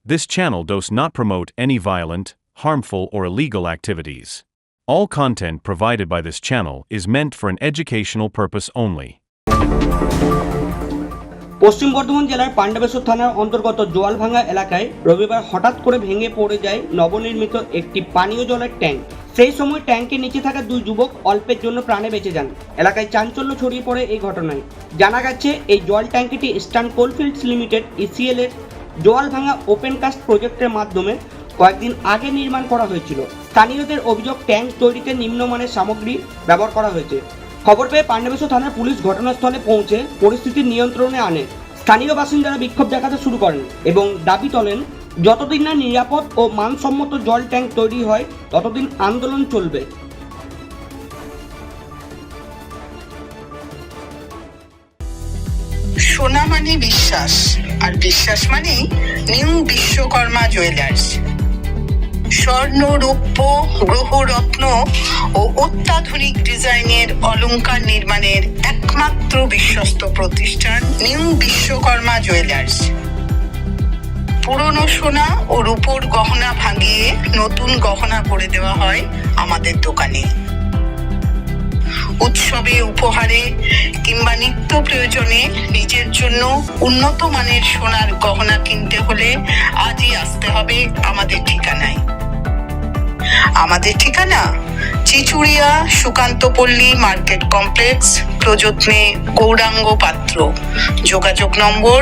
This channel does not promote any violent, harmful, or illegal activities. All content provided by this channel is meant for an educational purpose only. পশ্চিম বর্ধমান জেলার পান্ডবেশ্বর থানার অন্তর্গত জোয়ালভাঙ্গা এলাকায় রবিবার হঠাৎ করে ভেঙে পড়ে যায় নবনির্মিত একটি পানীয় জলের ট্যাঙ্ক। সেই সময় ট্যাঙ্কের নিচে থাকা দুই যুবক অল্পের জন্য প্রাণে বেঁচে যান। এলাকায় চাঞ্চল্য ছড়িয়ে পড়ে এই ঘটনায়। জানা গেছে এই জল ট্যাঙ্কিটি ইস্টার্ন কোলফিল্ডস লিমিটেড ইসিএল এর জোয়ালভাঙ্গা ওপেন কাস্ট প্রজেক্টের মাধ্যমে কয়েকদিন আগে নির্মাণ করা হয়েছিল। স্থানীয়দের অভিযোগ ট্যাঙ্ক তৈরিতে নিম্নমানের সামগ্রী ব্যবহার করা হয়েছে। খবর পেয়ে পান্ডবেশ্বর থানার পুলিশ ঘটনাস্থলে পৌঁছে পরিস্থিতি নিয়ন্ত্রণে আনে। স্থানীয় বাসিন্দারা বিক্ষোভ দেখাতে শুরু করেন এবং দাবি তোলেন যতদিন না নিরাপদ ও মানসম্মত জল ট্যাঙ্ক তৈরি হয় ততদিন আন্দোলন চলবে। সোনা মানে বিশ্বাস, আর বিশ্বাস মানে নিউ বিশ্বকর্মা জুয়েলার্স। স্বর্ণ, রৌপ্য, গ্রহরত্ন ও অত্যাধুনিক ডিজাইনের অলংকার নির্মাণের একমাত্র বিশ্বস্ত প্রতিষ্ঠান নিউ বিশ্বকর্মা জুয়েলার্স। পুরনো সোনা ও রূপোর গহনা ভাঙিয়ে নতুন গহনা করে দেওয়া হয় আমাদের দোকানে। উৎসবে, উপহারে কিংবা নিত্য প্রয়োজনে নিজের জন্য উন্নত মানের সোনার গহনা কিনতে হলে আজই আসতে হবে আমাদের ঠিকানায়। আমাদের ঠিকানা চিচুড়িয়া সুকান্তপল্লী মার্কেট কমপ্লেক্স, প্রযত্নে গৌরাঙ্গ পাত্র। যোগাযোগ নম্বর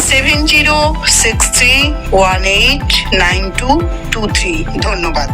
7063189223। ধন্যবাদ।